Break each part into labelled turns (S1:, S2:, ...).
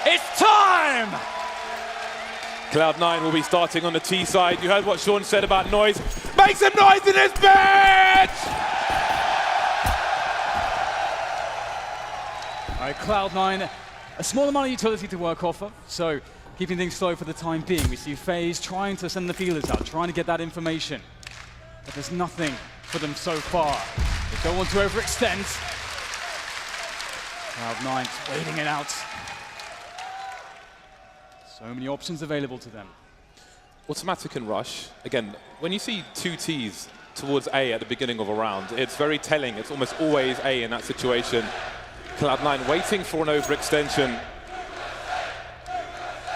S1: It's time!
S2: Cloud9 will be starting on the T side. You heard what Sean said about noise. Make some noise in this bitch!
S1: All right, Cloud9, a small amount of utility to work off of, so keeping things slow for the time being. We see FaZe trying to send the feelers out, trying to get that information. But there's nothing for them so far. They don't want to overextend. Cloud9's waiting it out. So many options available to them.
S2: Automatic and rush. Again, when you see two Ts towards A at the beginning of a round, it's very telling. It's almost always A in that situation. Cloud9 waiting for an overextension.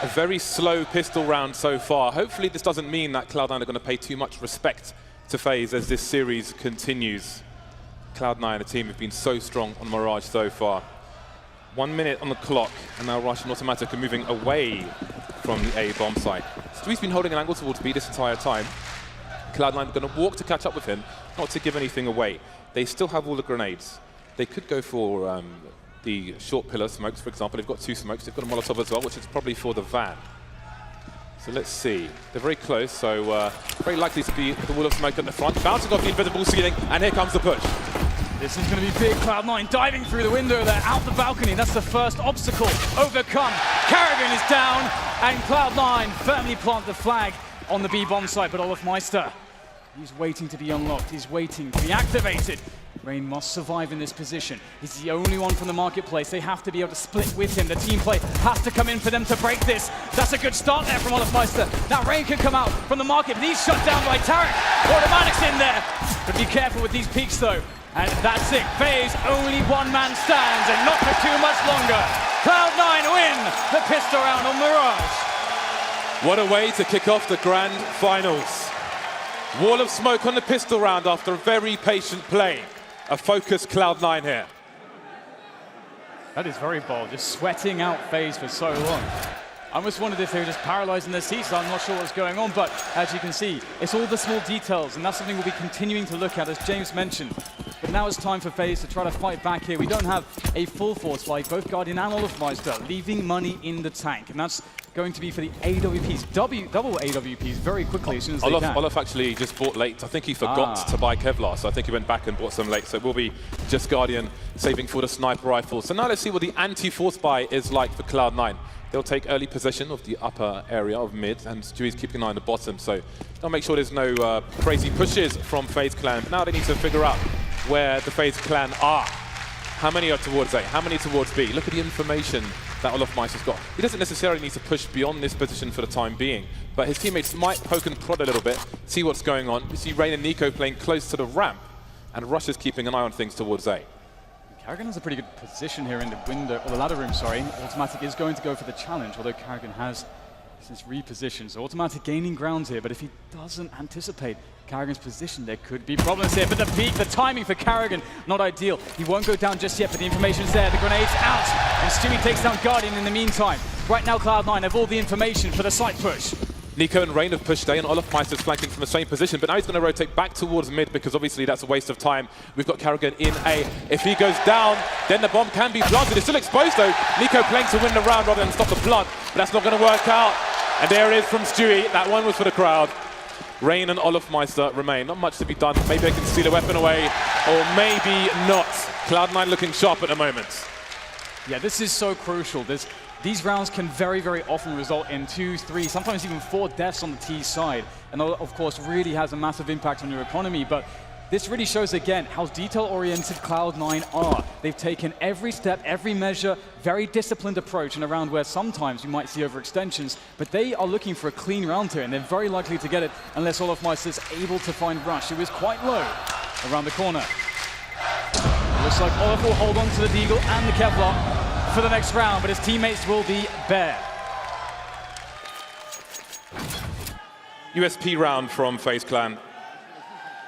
S2: A very slow pistol round so far. Hopefully this doesn't mean that Cloud9 are going to pay too much respect to FaZe as this series continues. Cloud9, a team who've been so strong on Mirage so far. 1 minute on the clock, and now Rush and Automatic are moving away from the A bomb site. Stewie's been holding an angle towards B this entire time. Cloud9 are going to walk to catch up with him, not to give anything away. They still have all the grenades. They could go for the short pillar smokes, for example. They've got 2 smokes. They've got a Molotov as well, which is probably for the van. So let's see. They're very close, so very likely to be the wall of smoke at the front. Bouncing off the invisible ceiling, and here comes the push.
S1: This is going to be big. Cloud9 diving through the window there, out the balcony. That's the first obstacle overcome. Karrigan is down, and Cloud9 firmly plant the flag on the B bomb site, but olofmeister, he's waiting to be unlocked. He's waiting to be activated. Rain must survive in this position. He's the only one from the marketplace. They have to be able to split with him. The team play has to come in for them to break this. That's a good start there from olofmeister. Now Rain can come out from the market, but he's shut down by Tarek. Automatic's in there. But be careful with these peaks though. And that's it. FaZe, only one man stands, and not for too much longer. Cloud9 win the pistol round on Mirage.
S2: What a way to kick off the grand finals. Wall of smoke on the pistol round after a very patient play. A focused Cloud9 here.
S1: That is very bold, just sweating out FaZe for so long. I almost wondered if they were just paralyzed in their seats. I'm not sure what's going on, but as you can see, it's all the small details, and that's something we'll be continuing to look at, as James mentioned. But now it's time for FaZe to try to fight back here. We don't have a full force like both Guardian and olofmeister, leaving money in the tank, and that's going to be for the AWPs, double AWPs very quickly as soon as they can.
S2: Olof actually just bought late. I think he forgot to buy Kevlar, so I think he went back and bought some late. So it will be just Guardian saving for the sniper rifle. So now let's see what the anti-force buy is like for Cloud9. They'll take early possession of the upper area of mid, and Stewie's keeping an eye on the bottom, so they'll make sure there's no crazy pushes from FaZe Clan. But now they need to figure out where the FaZe Clan are. How many are towards A? How many towards B? Look at the information that olofmeister's got. He doesn't necessarily need to push beyond this position for the time being, but his teammates might poke and prod a little bit, see what's going on. We see Rain and Nico playing close to the ramp, and Rush is keeping an eye on things towards A.
S1: Karrigan has a pretty good position here in the window, or the ladder room, sorry. Automatic is going to go for the challenge, although Karrigan has since repositioned. So Automatic gaining ground here, but if he doesn't anticipate Karrigan's position, there could be problems here. But the peak, the timing for Karrigan, not ideal. He won't go down just yet, but the information's there. The grenade's out, and Stewie takes down Guardian in the meantime. Right now, Cloud9 have all the information for the side push.
S2: Nico and Rain have pushed A, and olofmeister's flanking from the same position, but now he's going to rotate back towards mid because obviously that's a waste of time. We've got Karrigan in A. If he goes down, then the bomb can be planted. It's still exposed though. Nico playing to win the round rather than stop the plant, but that's not going to work out. And there it is from Stewie. That one was for the crowd. Rain and olofmeister remain. Not much to be done. Maybe they can steal a weapon away, or maybe not. Cloud9 looking sharp at the moment.
S1: Yeah, this is so crucial. These rounds can very, very often result in 2, 3, sometimes even 4 deaths on the T side. And of course, really has a massive impact on your economy. But this really shows again how detail-oriented Cloud9 are. They've taken every step, every measure, very disciplined approach in a round where sometimes you might see overextensions, but they are looking for a clean round here, and they're very likely to get it unless olofmeister's able to find Rush, who is quite low around the corner. Looks like Olof will hold on to the Deagle and the Kevlar for the next round, but his teammates will be bare.
S2: USP round from FaZe Clan.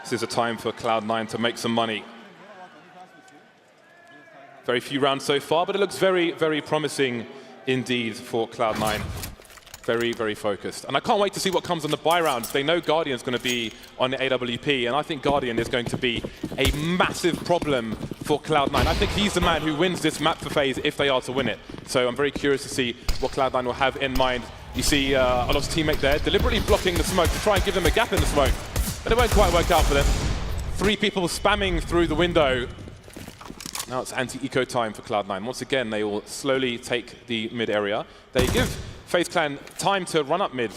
S2: This is a time for Cloud9 to make some money. Very few rounds so far, but it looks very, very promising indeed for Cloud9. very, very focused. And I can't wait to see what comes on the buy rounds. They know Guardian's going to be on AWP, and I think Guardian is going to be a massive problem for Cloud9. I think he's the man who wins this map for FaZe if they are to win it. So I'm very curious to see what Cloud9 will have in mind. You see Olof's teammate there deliberately blocking the smoke to try and give them a gap in the smoke, but it won't quite work out for them. 3 people spamming through the window. Now it's anti-eco time for Cloud9. Once again, they will slowly take the mid area. They give FaZe Clan time to run up mid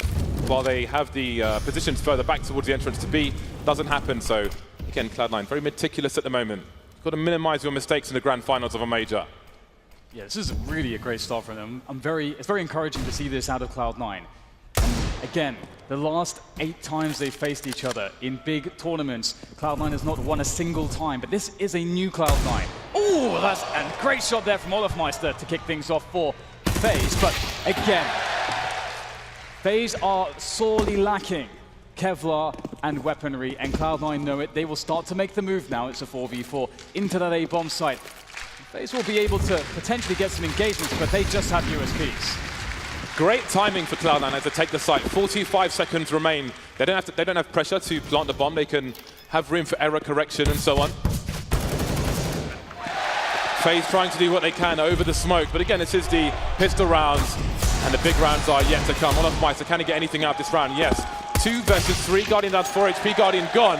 S2: while they have the positions further back towards the entrance to B. Doesn't happen, so again, Cloud9 very meticulous at the moment. You've got to minimize your mistakes in the grand finals of a major.
S1: Yeah, this is really a great start for them. It's very encouraging to see this out of Cloud9. Again, the last 8 times they've faced each other in big tournaments, Cloud9 has not won a single time, but this is a new Cloud9. Oh, that's a great shot there from Olofmeister to kick things off for FaZe, but again, FaZe are sorely lacking Kevlar and weaponry, and Cloud9 know it. They will start to make the move now. It's a 4v4 into that A-bomb site. FaZe will be able to potentially get some engagements, but they just have USPs.
S2: Great timing for Cloud9 as they take the site. 45 seconds remain. They don't have pressure to plant the bomb. They can have room for error correction and so on. FaZe trying to do what they can over the smoke, but again, this is the pistol rounds, and the big rounds are yet to come. Olofmeister, can he get anything out this round? Yes. 2 versus 3. Guardian down to 4 HP. Guardian gone.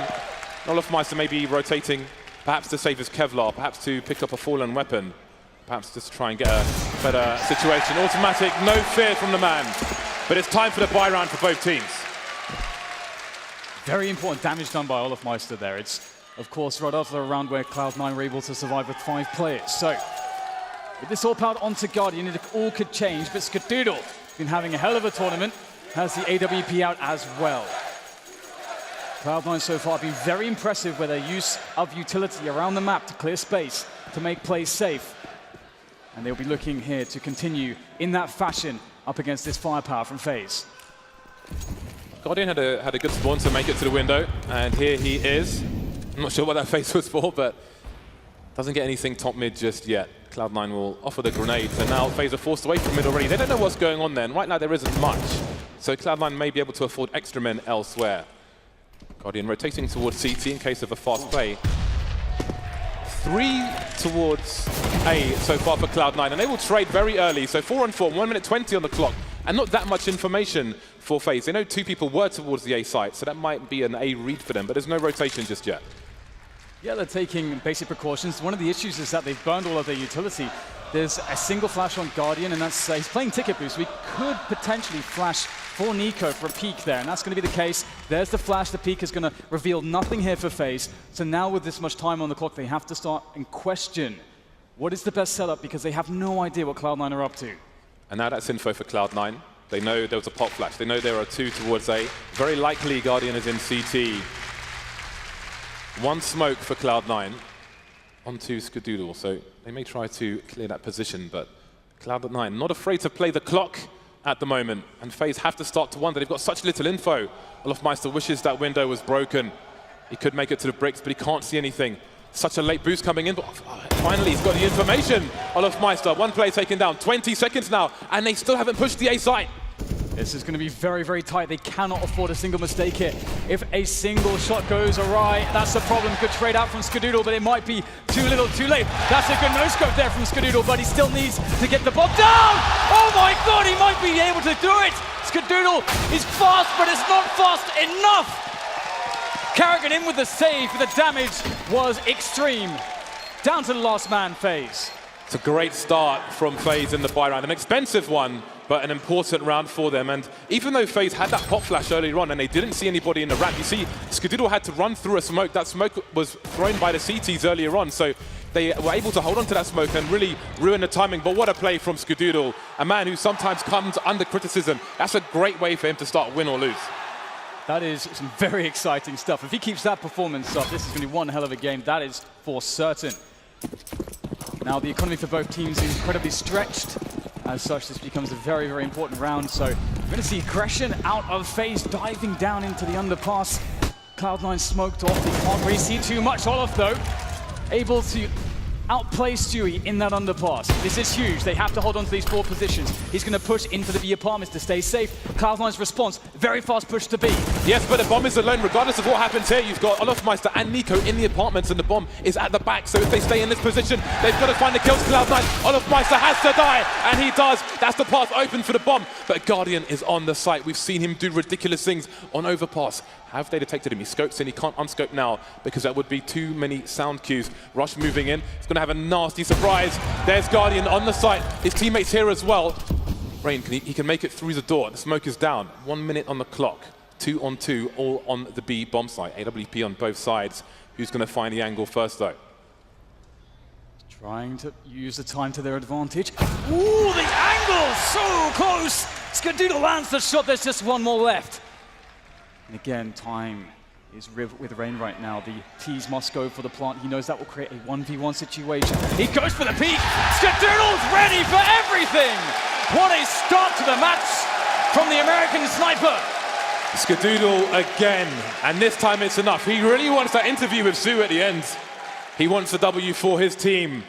S2: Olofmeister may be rotating, perhaps to save his Kevlar, perhaps to pick up a fallen weapon. Perhaps just try and get a better situation. Automatic, no fear from the man. But it's time for the buy round for both teams.
S1: Very important damage done by Olofmeister there. It's, of course, right after a round where Cloud9 were able to survive with 5 players. So, with this all powered onto Guardian, it all could change, but Skadoodle has been having a hell of a tournament, has the AWP out as well. Cloud9 so far have been very impressive with their use of utility around the map to clear space, to make plays safe. And they'll be looking here to continue in that fashion up against this firepower from FaZe.
S2: Guardian had a good spawn to make it to the window, and here he is. I'm not sure what that face was for, but doesn't get anything top mid just yet. Cloud9 will offer the grenades, and now FaZe are forced away from mid already. They don't know what's going on then. Right now there isn't much, so Cloud9 may be able to afford extra men elsewhere. Guardian rotating towards CT in case of a fast play. 3 towards A so far for Cloud9, and they will trade very early. So 4 on 4, 1 minute 20 on the clock, and not that much information for FaZe. They know 2 people were towards the A site, so that might be an A read for them, but there's no rotation just yet.
S1: Yeah, they're taking basic precautions. One of the issues is that they've burned all of their utility. There's a single flash on Guardian, and that's he's playing ticket boost. We could potentially flash for Nico for a peek there, and that's going to be the case. There's the flash. The peek is going to reveal nothing here for FaZe. So now with this much time on the clock, they have to start and question what is the best setup, because they have no idea what Cloud9 are up to.
S2: And now that's info for Cloud9. They know there was a pop flash. They know there are 2 towards A. Very likely Guardian is in CT. 1 smoke for Cloud9 onto Skadoodle, so they may try to clear that position, but Cloud9 not afraid to play the clock at the moment, and FaZe have to start to wonder. They've got such little info. Olofmeister wishes that window was broken. He could make it to the bricks, but he can't see anything. Such a late boost coming in, but finally he's got the information. Olofmeister, 1 play taken down, 20 seconds now, and they still haven't pushed the A site.
S1: This is going to be very, very tight. They cannot afford a single mistake here. If a single shot goes awry, that's the problem. Good trade out from Skadoodle, but it might be too little, too late. That's a good no-scope there from Skadoodle, but he still needs to get the bomb down! Oh my god, he might be able to do it! Skadoodle is fast, but it's not fast enough! Carrigan in with the save, but the damage was extreme. Down to the last man, FaZe.
S2: It's a great start from FaZe in the buy round. An expensive one, but an important round for them. And even though FaZe had that pop flash earlier on and they didn't see anybody in the ramp, you see Skadoodle had to run through a smoke. That smoke was thrown by the CTs earlier on, so they were able to hold on to that smoke and really ruin the timing. But what a play from Skadoodle, a man who sometimes comes under criticism. That's a great way for him to start win or lose.
S1: That is some very exciting stuff. If he keeps that performance up, this is going to be one hell of a game. That is for certain. Now, the economy for both teams is incredibly stretched. As such, this becomes a very, very important round. So we're going to see aggression out of FaZe, diving down into the underpass. Cloud9 smoked off. They can't really see too much. Olof, though, able to outplay Stewie in that underpass. This is huge. They have to hold on to these 4 positions. He's going to push into the B apartments to stay safe. Cloud9's response, very fast push to B.
S2: Yes, but the bomb is alone. Regardless of what happens here, you've got Olofmeister and Nico in the apartments, and the bomb is at the back. So if they stay in this position, they've got to find the kills. Cloud9, Olofmeister has to die, and he does. That's the path open for the bomb. But Guardian is on the site. We've seen him do ridiculous things on overpass. Have they detected him? He scopes in. He can't unscope now because that would be too many sound cues. Rush moving in. He's going to have a nasty surprise. There's Guardian on the site. His teammates here as well. Rain, he can make it through the door. The smoke is down. 1 minute on the clock. 2 on 2, all on the B bomb site. AWP on both sides. Who's going to find the angle first, though?
S1: Trying to use the time to their advantage. Ooh, the angle! So close! skadoodle lands the shot. There's just 1 more left. And again, time is with Rain right now. The T's must go for the plant. He knows that will create a 1v1 situation. He goes for the peak. Skadoodle's ready for everything! What a start to the match from the American sniper.
S2: Skadoodle again, and this time it's enough. He really wants that interview with Zoo at the end. He wants a W for his team.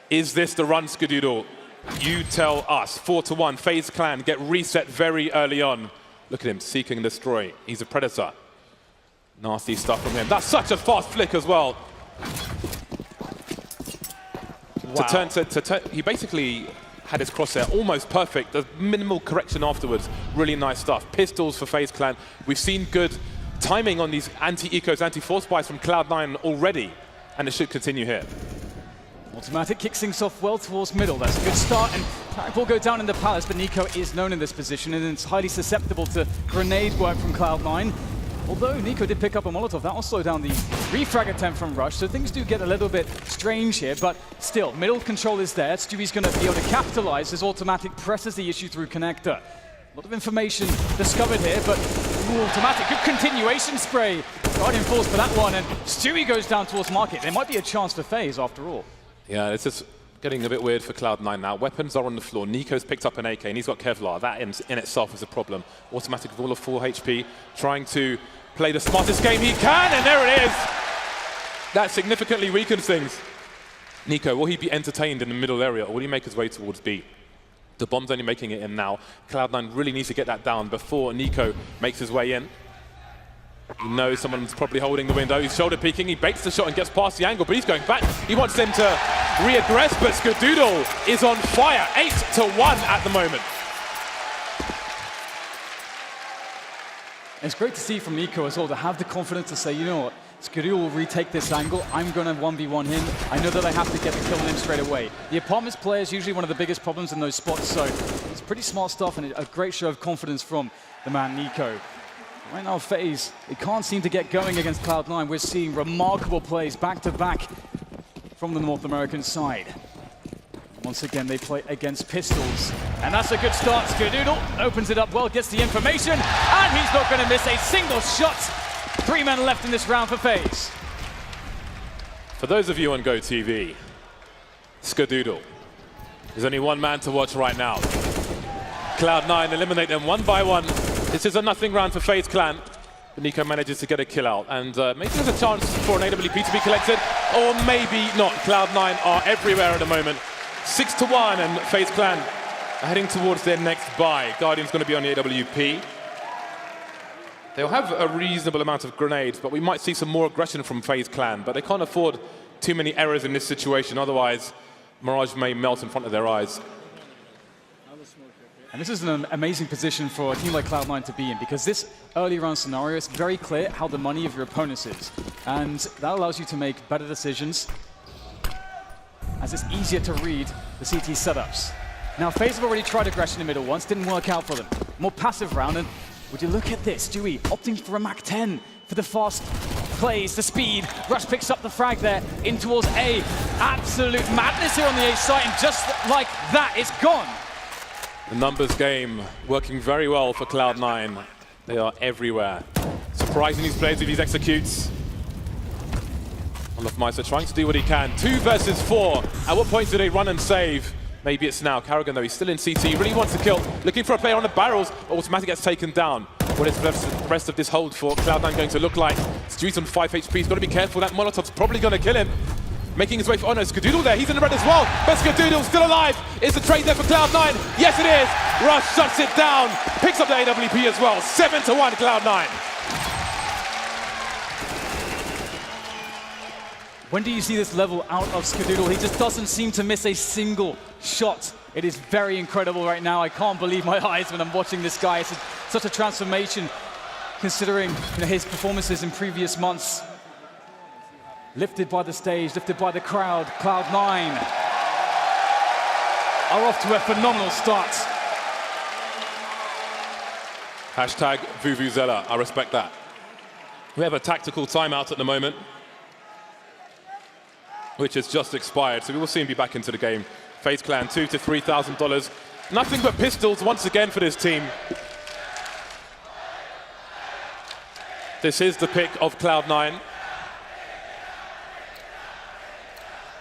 S2: Is this the run, Skadoodle? You tell us. 4-1, FaZe Clan get reset very early on. Look at him, seek and destroy. He's a predator. Nasty stuff from him. That's such a fast flick as well.
S1: Wow.
S2: He basically had his crosshair almost perfect. There's minimal correction afterwards. Really nice stuff. Pistols for FaZe Clan. We've seen good timing on these anti-ecos, anti-force buys from Cloud9 already, and it should continue here.
S1: Automatic kicks things off well towards middle. That's a good start, and Pack will go down in the palace, but Nico is known in this position, and it's highly susceptible to grenade work from Cloud9. Although Nico did pick up a Molotov, that will slow down the refrag attempt from Rush, so things do get a little bit strange here, but still, middle control is there. Stewie's going to be able to capitalize as automatic presses the issue through connector. A lot of information discovered here, but automatic, good continuation spray. Guardian falls for that one, and Stewie goes down towards market. There might be a chance for FaZe after all.
S2: Yeah, it's just getting a bit weird for Cloud9 now. Weapons are on the floor. Nico's picked up an AK, and he's got Kevlar. That in itself is a problem. Automatic with all of 4 HP, trying to play the smartest game he can, and there it is! That significantly weakens things. Nico, will he be entertained in the middle area, or will he make his way towards B? The bomb's only making it in now. Cloud9 really needs to get that down before Nico makes his way in. He knows someone's probably holding the window. He's shoulder peeking. He baits the shot and gets past the angle, but he's going back. He wants them to reaggress, but Skadoodle is on fire. 8-1 at the moment.
S1: It's great to see from Nico as well to have the confidence to say, you know what, Skadoodle will retake this angle. I'm going to 1v1 him. I know that I have to get the kill on him straight away. The apartments player is usually one of the biggest problems in those spots, so it's pretty smart stuff and a great show of confidence from the man Nico. Right now, FaZe, they can't seem to get going against Cloud9. We're seeing remarkable plays back-to-back from the North American side. Once again, they play against pistols. And that's a good start. Skadoodle opens it up well, gets the information, and he's not going to miss a single shot. 3 men left in this round for FaZe.
S2: For those of you on GoTV, Skadoodle. There's only 1 man to watch right now. Cloud9 eliminate them 1 by 1. This is a nothing round for FaZe Clan. But Nico manages to get a kill out, and maybe there's a chance for an AWP to be collected, or maybe not. Cloud9 are everywhere at the moment. 6-1, and FaZe Clan are heading towards their next buy. Guardian's going to be on the AWP. They'll have a reasonable amount of grenades, but we might see some more aggression from FaZe Clan, but they can't afford too many errors in this situation, otherwise Mirage may melt in front of their eyes.
S1: And this is an amazing position for a team like Cloud9 to be in, because this early round scenario is very clear how the money of your opponents is. And that allows you to make better decisions, as it's easier to read the CT setups. Now, FaZe have already tried aggression in the middle once, didn't work out for them. More passive round, and would you look at this, Stewie opting for a MAP1 for the fast plays, the speed. Rush picks up the frag there, in towards A. Absolute madness here on the A site, and just like that, it's gone.
S2: The numbers game working very well for Cloud9. They are everywhere. Surprising these players with these executes. Olofmeister trying to do what he can. 2 versus 4. At what point do they run and save? Maybe it's now. Carrigan, though, he's still in CT. He really wants to kill. Looking for a player on the barrels. Automatic gets taken down. What is the rest of this hold for Cloud9 going to look like? Stewie's on 5 HP. He's got to be careful. That Molotov's probably going to kill him. making his way for Ono. Skadoodle there, he's in the red as well, but Skadoodle still alive. Is the trade there for Cloud9? Yes, it is. Rush shuts it down, picks up the AWP as well. 7-1 Cloud9.
S1: When do you see this level out of Skadoodle? He just doesn't seem to miss a single shot. It is very incredible right now. I can't believe my eyes when I'm watching this guy. It's such a transformation considering his performances in previous months. Lifted by the stage, lifted by the crowd. Cloud9 are off to a phenomenal start.
S2: Hashtag Vuvuzela, I respect that. We have a tactical timeout at the moment, which has just expired, so we will soon be back into the game. FaZe Clan, $2,000 to $3,000. Nothing but pistols once again for this team. This is the pick of Cloud9.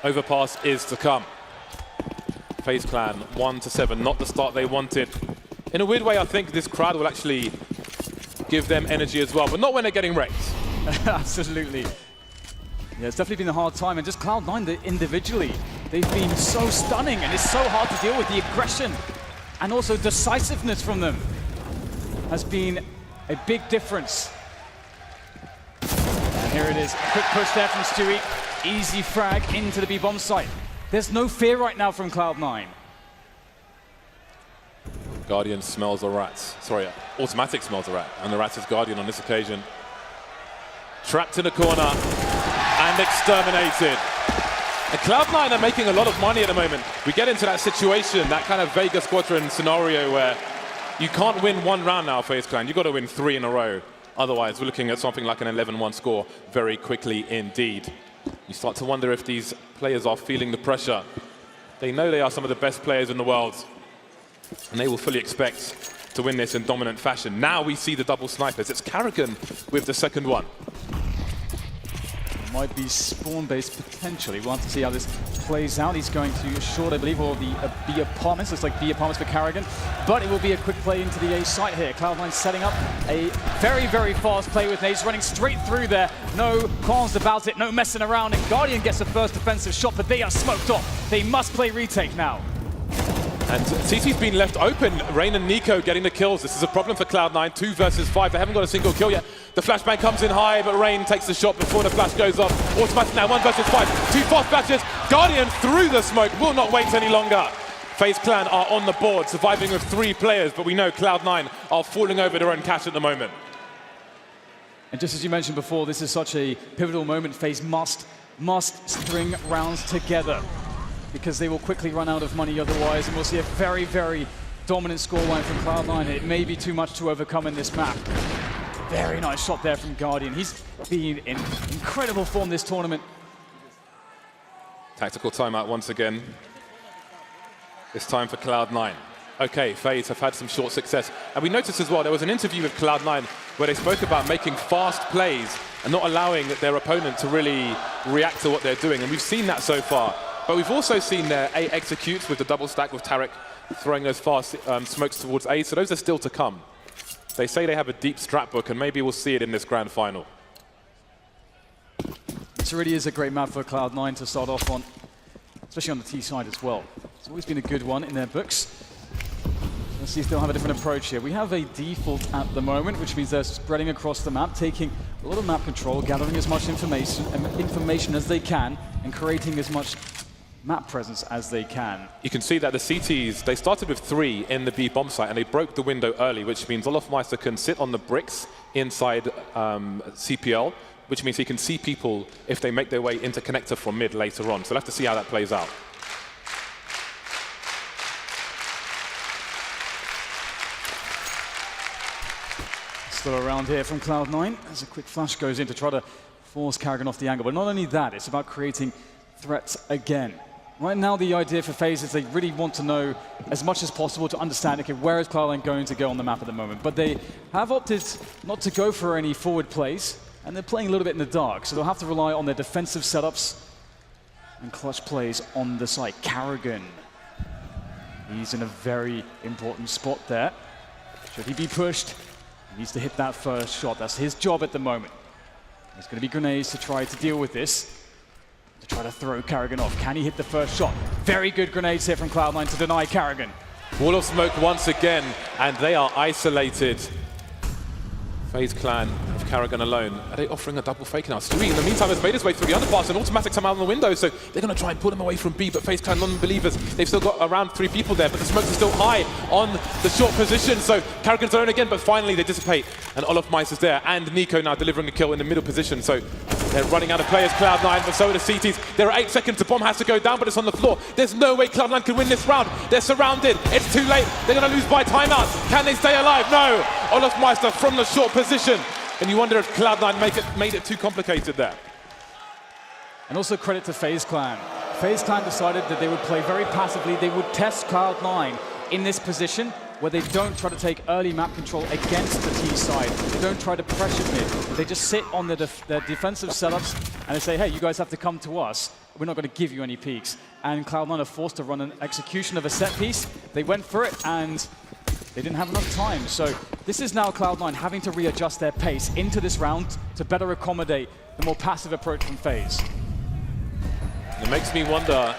S2: Overpass is to come. FaZe Clan 1-7, not the start they wanted. In a weird way, I think this crowd will actually give them energy as well, but not when they're getting wrecked.
S1: Absolutely. Yeah, it's definitely been a hard time, and just Cloud9 individually, they've been so stunning, and it's so hard to deal with. The aggression and also decisiveness from them has been a big difference. And here it is, quick push there from Stewie. Easy frag into the B-bomb site. There's no fear right now from Cloud9.
S2: Guardian smells a rat. Sorry, Automatic smells a rat, and the rat is Guardian on this occasion. Trapped in a corner and exterminated. And Cloud9 are making a lot of money at the moment. We get into that situation, that kind of Vegas Squadron scenario where you can't win one round now, FaZe Clan. You've got to win 3 in a row. Otherwise, we're looking at something like an 11-1 score very quickly indeed. You start to wonder if these players are feeling the pressure. They know they are some of the best players in the world, and they will fully expect to win this in dominant fashion. Now we see the double snipers. It's Carrigan with the second one.
S1: Might be spawn-based potentially. We'll have to see how this plays out. He's going to short, I believe, or the B apartments. Looks like B apartments for Carrigan. But it will be a quick play into the A site here. Cloud9 setting up a very, very fast play with nades, running straight through there. No qualms about it, no messing around. And Guardian gets the first defensive shot, but they are smoked off. They must play retake now.
S2: And CT's been left open. Rain and Nico getting the kills. This is a problem for Cloud9. 2 versus 5. They haven't got a single kill yet. The flashbang comes in high, but Rain takes the shot before the flash goes off. Automatic now, 1 versus 5. 2 fast flashes. Guardian through the smoke. Will not wait any longer. FaZe Clan are on the board, surviving with 3 players, but we know Cloud9 are falling over their own cash at the moment.
S1: And just as you mentioned before, this is such a pivotal moment. FaZe must string rounds together, because they will quickly run out of money otherwise, and we'll see a very, very dominant scoreline from Cloud9. It may be too much to overcome in this map. Very nice shot there from Guardian. He's been in incredible form this tournament.
S2: Tactical timeout once again. It's time for Cloud9. Okay, FaZe have had some short success. And we noticed as well, there was an interview with Cloud9 where they spoke about making fast plays and not allowing their opponent to really react to what they're doing. And we've seen that so far. But we've also seen their A executes with the double stack with Tarek throwing those fast smokes towards A, so those are still to come. They say they have a deep strat book, and maybe we'll see it in this grand final.
S1: This really is a great map for Cloud9 to start off on, especially on the T side as well. It's always been a good one in their books. Let's see if they'll have a different approach here. We have a default at the moment, which means they're spreading across the map, taking a lot of map control, gathering as much information as they can, and creating as much map presence as they can.
S2: You can see that the CTs, they started with 3 in the B bomb site, and they broke the window early, which means Olofmeister can sit on the bricks inside CPL, which means he can see people if they make their way into connector from mid later on. So we'll have to see how that plays out.
S1: Still around here from Cloud9 as a quick flash goes in to try to force Carrigan off the angle. But not only that, it's about creating threats again. Right now, the idea for FaZe is they really want to know as much as possible to understand, okay, where is Cloud9 going to go on the map at the moment? But they have opted not to go for any forward plays, and they're playing a little bit in the dark, so they'll have to rely on their defensive setups and clutch plays on the site. Carrigan, he's in a very important spot there. Should he be pushed? He needs to hit that first shot. That's his job at the moment. There's going to be grenades to try to deal with this. to try to throw karrigan off. Can he hit the first shot? Very good grenades here from Cloud9 to deny karrigan.
S2: Wall of smoke once again, and they are isolated. FaZe clan have karrigan alone. Are they offering a double fake now? Stewie, in the meantime, has made his way through the underpass, and automatics come out on the window, so they're going to try and pull him away from B, but FaZe clan non-believers, they've still got around 3 people there, but the smokes are still high on the short position, so karrigan's alone again, but finally they dissipate, and Olofmeister's there, and Nico now delivering a kill in the middle position, so they're running out of players, Cloud9, but so are the CTs. There are 8 seconds, the bomb has to go down, but it's on the floor. There's no way Cloud9 can win this round. They're surrounded, it's too late, they're going to lose by timeouts. Can they stay alive? No! Olofmeister from the short position. And you wonder if Cloud9 made it too complicated there.
S1: And also credit to FaZe clan. FaZe clan decided that they would play very passively. They would test Cloud9 in this position where they don't try to take early map control against the T side. They don't try to pressure mid. They just sit on their defensive setups and they say, hey, you guys have to come to us. We're not going to give you any peaks. And Cloud9 are forced to run an execution of a set piece. They went for it and they didn't have enough time. So this is now Cloud9 having to readjust their pace into this round to better accommodate the more passive approach from FaZe.
S2: It makes me wonder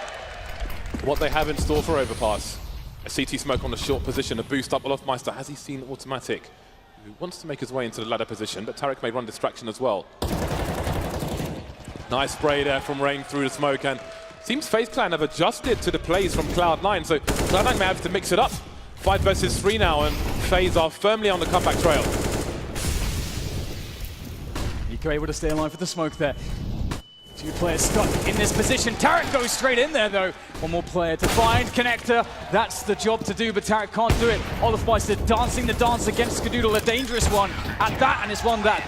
S2: what they have in store for Overpass. A CT smoke on the short position, a boost up Olofmeister. Has he seen automatic? He wants to make his way into the ladder position, but Tarek may run distraction as well. Nice spray there from Rain through the smoke, and seems FaZe clan have adjusted to the plays from Cloud9, so Cloud9 may have to mix it up. 5 versus 3 now, and FaZe are firmly on the comeback trail.
S1: Nico able to stay alive with the smoke there. 2 players stuck in this position. Tarek goes straight in there though. 1 more player to find. Connector, that's the job to do, but Tarek can't do it. Olofmeister dancing the dance against Skadoodle, a dangerous one at that, and it's one that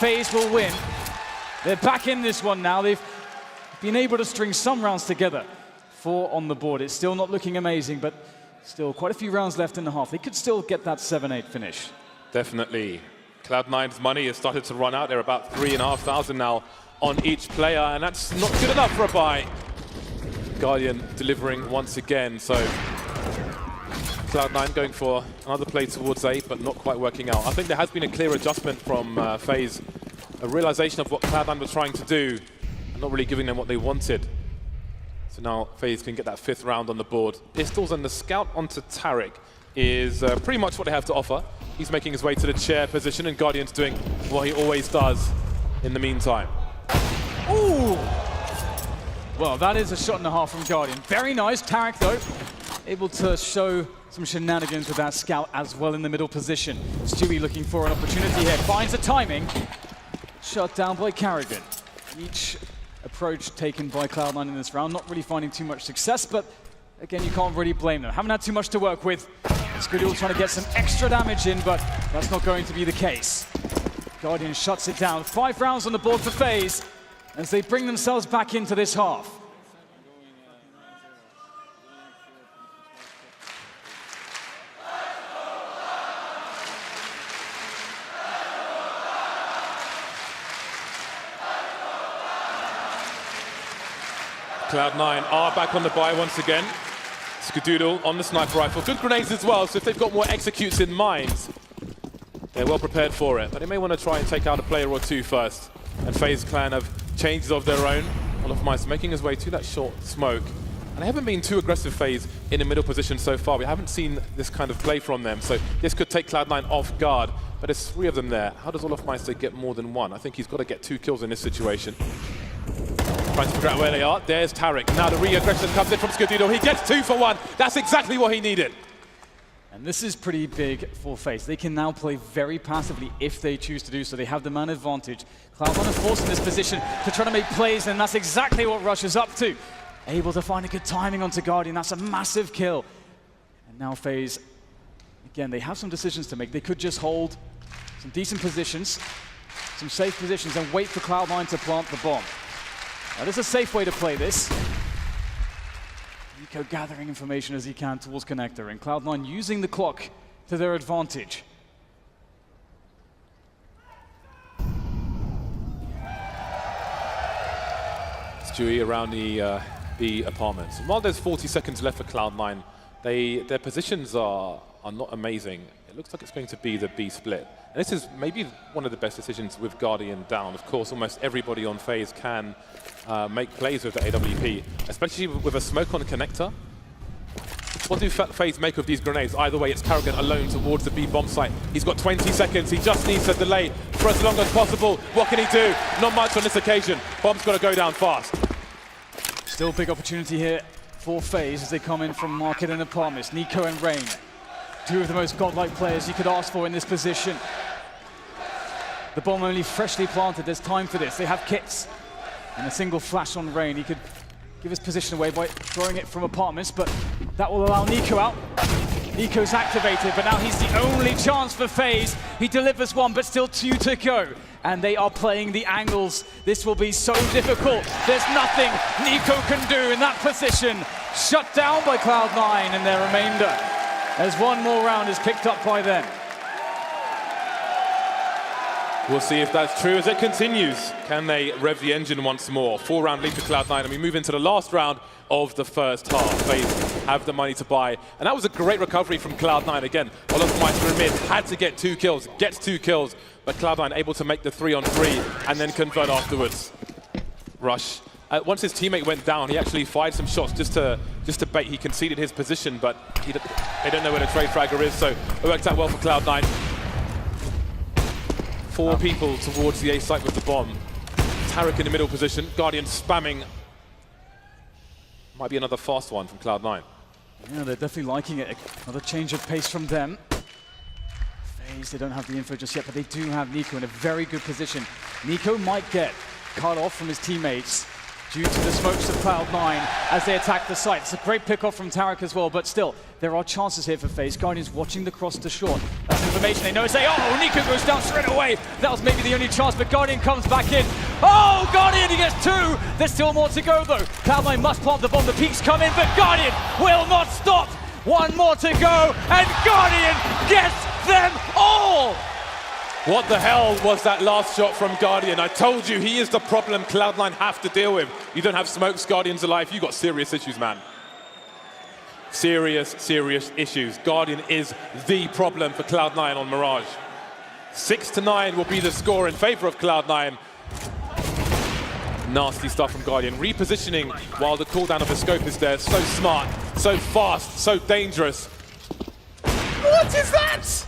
S1: FaZe will win. They're back in this one now. They've been able to string some rounds together. 4 on the board. It's still not looking amazing, but still quite a few rounds left in the half. They could still get that 7-8 finish.
S2: Definitely. Cloud9's money has started to run out. They're about 3,500 now on each player, and that's not good enough for a buy. Guardian delivering once again, so Cloud9 going for another play towards A, but not quite working out. I think there has been a clear adjustment from FaZe, a realization of what Cloud9 were trying to do, and not really giving them what they wanted. So now FaZe can get that 5th round on the board. Pistols and the scout onto Tarek is pretty much what they have to offer. He's making his way to the chair position, and Guardian's doing what he always does in the meantime.
S1: Ooh! Well, that is a shot and a half from Guardian. Very nice. Tarek, though, able to show some shenanigans with that scout as well in the middle position. Stewie looking for an opportunity here. Finds the timing. Shut down by karrigan. Each approach taken by Cloud9 in this round, not really finding too much success, but again, you can't really blame them. Haven't had too much to work with. Skadoodle trying to get some extra damage in, but that's not going to be the case. Guardian shuts it down. 5 rounds on the board for FaZe as they bring themselves back into this half.
S2: Cloud9 are back on the buy once again. Skadoodle on the sniper rifle. Good grenades as well, so if they've got more executes in mind, they're well prepared for it. But they may want to try and take out a player or 2 first. And FaZe clan have changes of their own. Olofmeister making his way to that short smoke. And they haven't been too aggressive, FaZe, in the middle position so far. We haven't seen this kind of play from them, so this could take Cloud9 off guard. But there's 3 of them there. How does Olofmeister get more than 1? I think he's got to get 2 kills in this situation. Trying to figure out where they are. There's Tarek. Now the re-aggression comes in from Skadoodle. He gets 2 for 1. That's exactly what he needed.
S1: And this is pretty big for FaZe. They can now play very passively if they choose to do so. They have the man advantage. Cloud9 are forced in this position to try to make plays, and that's exactly what Rush is up to. Able to find a good timing onto Guardian. That's a massive kill. And now FaZe, again, they have some decisions to make. They could just hold some decent positions, some safe positions, and wait for Cloud9 to plant the bomb. Now, this is a safe way to play this. Nico gathering information as he can towards Connector, and Cloud9 using the clock to their advantage.
S2: Stewie around the B apartments. While there's 40 seconds left for Cloud9, their positions are are not amazing. It looks like it's going to be the B split. And this is maybe one of the best decisions with Guardian down. Of course, almost everybody on FaZe can make plays with the AWP, especially with a smoke on the connector. What do FaZe make of these grenades? Either way, it's karrigan alone towards the B bomb site. He's got 20 seconds. He just needs to delay for as long as possible. What can he do? Not much on this occasion. Bomb's got to go down fast.
S1: Still big opportunity here for FaZe as they come in from Market and Apartments. NiKo and Rain, two of the most godlike players you could ask for in this position. The bomb only freshly planted. There's time for this. They have kits. And a single flash on Rain. He could give his position away by throwing it from Apartments, but that will allow NiKo out. NiKo's activated, but now he's the only chance for FaZe. He delivers one, but still 2 to go. And they are playing the angles. This will be so difficult. There's nothing NiKo can do in that position. Shut down by Cloud9 in their remainder, as one more round is picked up by them.
S2: We'll see if that's true as it continues. Can they rev the engine once more? 4-round lead to Cloud9, and we move into the last round of the first half. FaZe have the money to buy, and that was a great recovery from Cloud9 again. Olofmeister in mid had to get 2 kills, gets 2 kills, but Cloud9 able to make the 3-on-3 and then convert afterwards. Rush. Once his teammate went down, he actually fired some shots just to bait. He conceded his position, but they don't know where the trade fragger is, so it worked out well for Cloud9. 4 people towards the A site with the bomb. Tarek in the middle position. Guardian spamming. Might be another fast one from Cloud9.
S1: Yeah, they're definitely liking it. Another change of pace from them. FaZe, they don't have the info just yet, but they do have NiKo in a very good position. NiKo might get cut off from his teammates due to the smokes of Cloud9 as they attack the site. It's a great pick-off from Tarek as well, but still, there are chances here for FaZe. Guardians watching the cross to short. That's information they know. Say, oh, NiKo goes down straight away. That was maybe the only chance, but Guardian comes back in. Oh, Guardian, he gets 2. There's still more to go, though. Cloud9 must plant the bomb. The peaks come in, but Guardian will not stop. 1 more to go, and Guardian gets them all.
S2: What the hell was that last shot from Guardian? I told you, he is the problem Cloud9 have to deal with. You don't have smokes, Guardian's alive. You've got serious issues, man. Serious, serious issues. Guardian is the problem for Cloud9 on Mirage. 6-9 will be the score in favor of Cloud9. Nasty stuff from Guardian. Repositioning while the cooldown of the scope is there. So smart, so fast, so dangerous. What is that?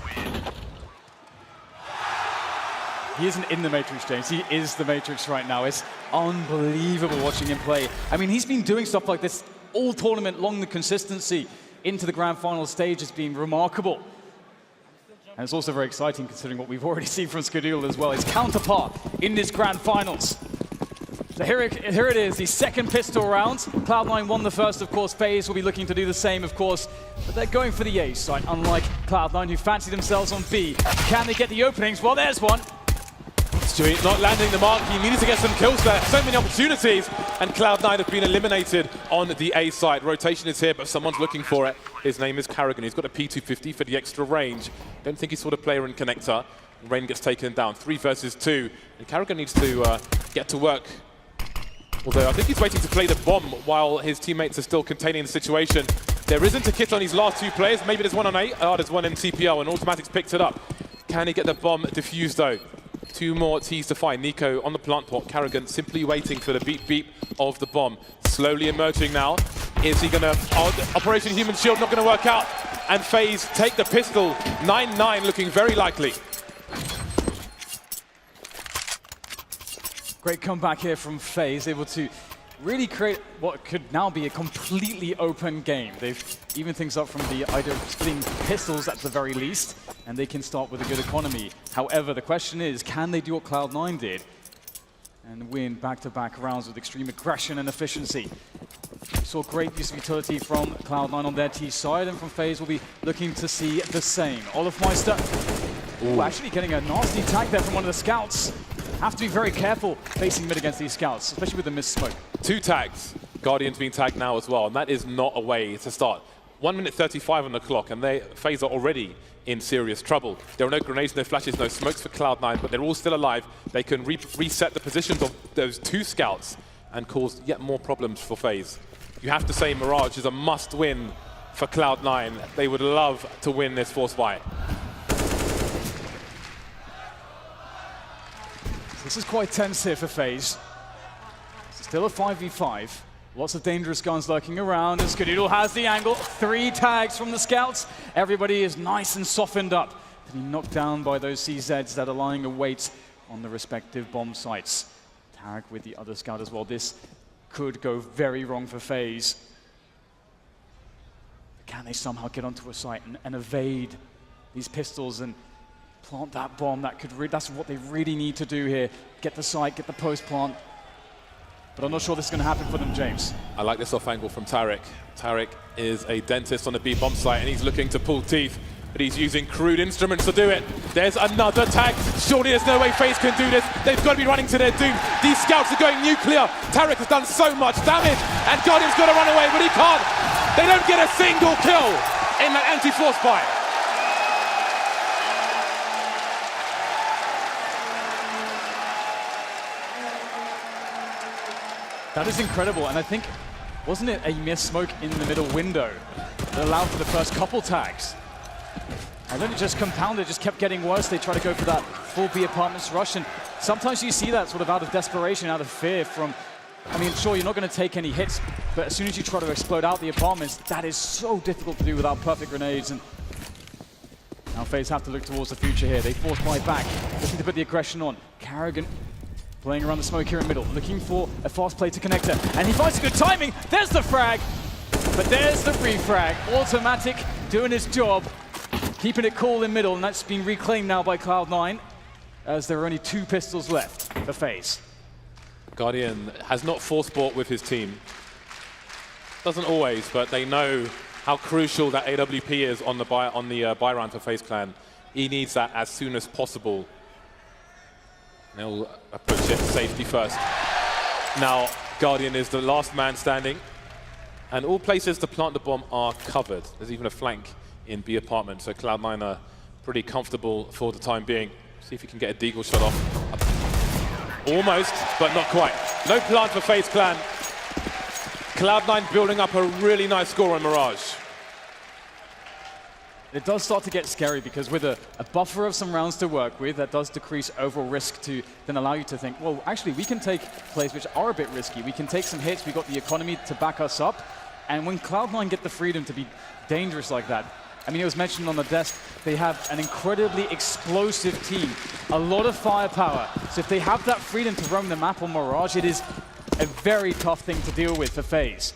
S1: He isn't in the Matrix, James. He is the Matrix right now. It's unbelievable watching him play. I mean, he's been doing stuff like this all tournament long. The consistency into the grand final stage has been remarkable. And it's also very exciting considering what we've already seen from csgo as well. His counterpart in this grand finals. So here it is, the second pistol round. Cloud9 won the first, of course. FaZe will be looking to do the same, of course. But they're going for the A site, unlike Cloud9, who fancy themselves on B. Can they get the openings? Well, there's one.
S2: Stewie not landing the mark. He needed to get some kills there. So many opportunities. And Cloud9 have been eliminated on the A side. Rotation is here, but someone's looking for it. His name is karrigan. He's got a P250 for the extra range. Don't think he's sort of player in connector. Rain gets taken down. 3 versus 2. And karrigan needs to get to work. Although I think he's waiting to play the bomb while his teammates are still containing the situation. There isn't a kit on these last 2 players. Maybe there's one on A. Oh, there's one in TPL, and Automatics picked it up. Can he get the bomb defused, though? 2 more T's to find. NiKo on the plant pot. karrigan simply waiting for the beep beep of the bomb. Slowly emerging now. Is he gonna... Oh, Operation Human Shield not gonna work out. And FaZe take the pistol. 9-9 looking very likely.
S1: Great comeback here from FaZe, able to really create what could now be a completely open game. They've evened things up from the idea of splitting pistols at the very least, and they can start with a good economy. However, the question is, can they do what Cloud9 did and win back-to-back rounds with extreme aggression and efficiency? We saw great use of utility from Cloud9 on their T side, and from FaZe we'll be looking to see the same. Olofmeister actually getting a nasty tag there from one of the scouts. Have to be very careful facing mid against these scouts, especially with the missed smoke.
S2: 2 tags. Guardian's being tagged now as well, and that is not a way to start. 1 minute 35 on the clock, and FaZe are already in serious trouble. There are no grenades, no flashes, no smokes for Cloud9, but they're all still alive. They can reset the positions of those 2 scouts and cause yet more problems for FaZe. You have to say Mirage is a must-win for Cloud9. They would love to win this force fight.
S1: This is quite tense here for FaZe. Still a 5v5. Lots of dangerous guns lurking around, and skadoodle has the angle. 3 tags from the scouts. Everybody is nice and softened up. Being knocked down by those CZs that are lying await on the respective bomb sites. Tarek with the other scout as well. This could go very wrong for FaZe. Can they somehow get onto a site and evade these pistols and plant that bomb? That's what they really need to do here. Get the site, get the post plant. But I'm not sure this is going to happen for them, James.
S2: I like this off angle from Tarek. Tarek is a dentist on the B bomb site, and he's looking to pull teeth, but he's using crude instruments to do it. There's another tag. Surely there's no way FaZe can do this. They've got to be running to their doom. These scouts are going nuclear. Tarek has done so much damage, and Guardian's got to run away, but he can't. They don't get a single kill in that anti-force fire.
S1: That is incredible, and I think, wasn't it a missed smoke in the middle window that allowed for the first couple tags? And then it just compounded, just kept getting worse. They try to go for that full B apartments rush, and sometimes you see that sort of out of desperation, out of fear from, I mean, sure, you're not going to take any hits, but as soon as you try to explode out the apartments, that is so difficult to do without perfect grenades. And now FaZe have to look towards the future here. They force fight back, looking to put the aggression on. Karrigan playing around the smoke here in middle, looking for a fast play to connect her. And he finds a good timing. There's the frag, but there's the refrag. Automatic doing his job, keeping it cool in middle, and that's been reclaimed now by Cloud9, as there are only 2 pistols left for FaZe.
S2: Guardian has not force bought with his team. Doesn't always, but they know how crucial that AWP is on the buy round for FaZe Clan. He needs that as soon as possible. They'll approach it safety first. Now, Guardian is the last man standing, and all places to plant the bomb are covered. There's even a flank in B apartment, so Cloud9 are pretty comfortable for the time being. See if he can get a deagle shot off. Almost, but not quite. No plant for FaZe Clan. Cloud9 building up a really nice score on Mirage.
S1: It does start to get scary because with a buffer of some rounds to work with, that does decrease overall risk to then allow you to think, well, actually, we can take plays which are a bit risky. We can take some hits. We've got the economy to back us up. And when Cloud9 get the freedom to be dangerous like that, I mean, it was mentioned on the desk, they have an incredibly explosive team, a lot of firepower. So if they have that freedom to roam the map on Mirage, it is a very tough thing to deal with for FaZe.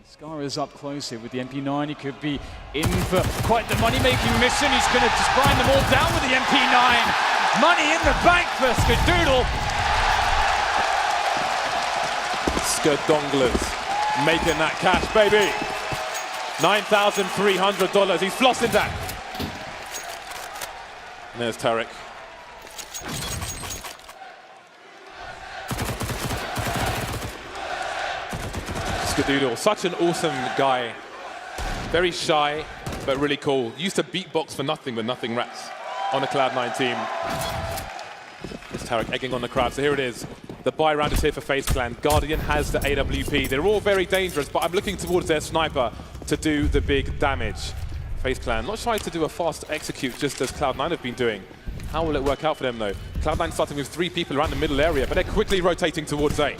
S1: Scar is up close here with the MP9. He could be in for quite the money-making mission. He's going to just grind them all down with the MP9. Money in the bank for skadoodle.
S2: Skadonglers making that cash, baby. $9,300. He's flossing that. And there's Tarek. Skadoodle, such an awesome guy. Very shy, but really cool. Used to beatbox for nothing but nothing rats on the Cloud9 team. There's Tarek egging on the crowd. So here it is. The buy round is here for FaZe Clan. Guardian has the AWP. They're all very dangerous, but I'm looking towards their sniper to do the big damage. FaZe Clan not shy to do a fast execute, just as Cloud9 have been doing. How will it work out for them, though? Cloud9 starting with 3 people around the middle area, but they're quickly rotating towards A.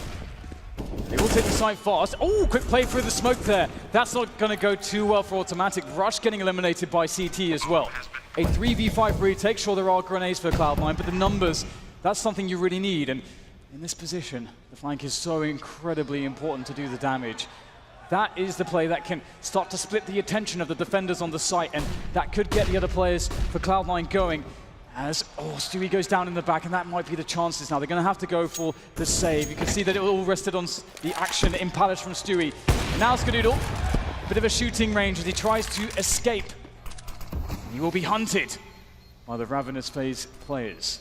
S1: They will take the site fast. Oh, quick play through the smoke there. That's not going to go too well for Automatic. Rush getting eliminated by CT as well. A 3v5 retake. Sure, there are grenades for Cloud9, but the numbers, that's something you really need. And in this position, the flank is so incredibly important to do the damage. That is the play that can start to split the attention of the defenders on the site, and that could get the other players for Cloud9 going. As, Stewie goes down in the back, and that might be the chances now. They're going to have to go for the save. You can see that it all rested on the action in Palace from Stewie. And now skadoodle, bit of a shooting range as he tries to escape. He will be hunted by the ravenous FaZe players.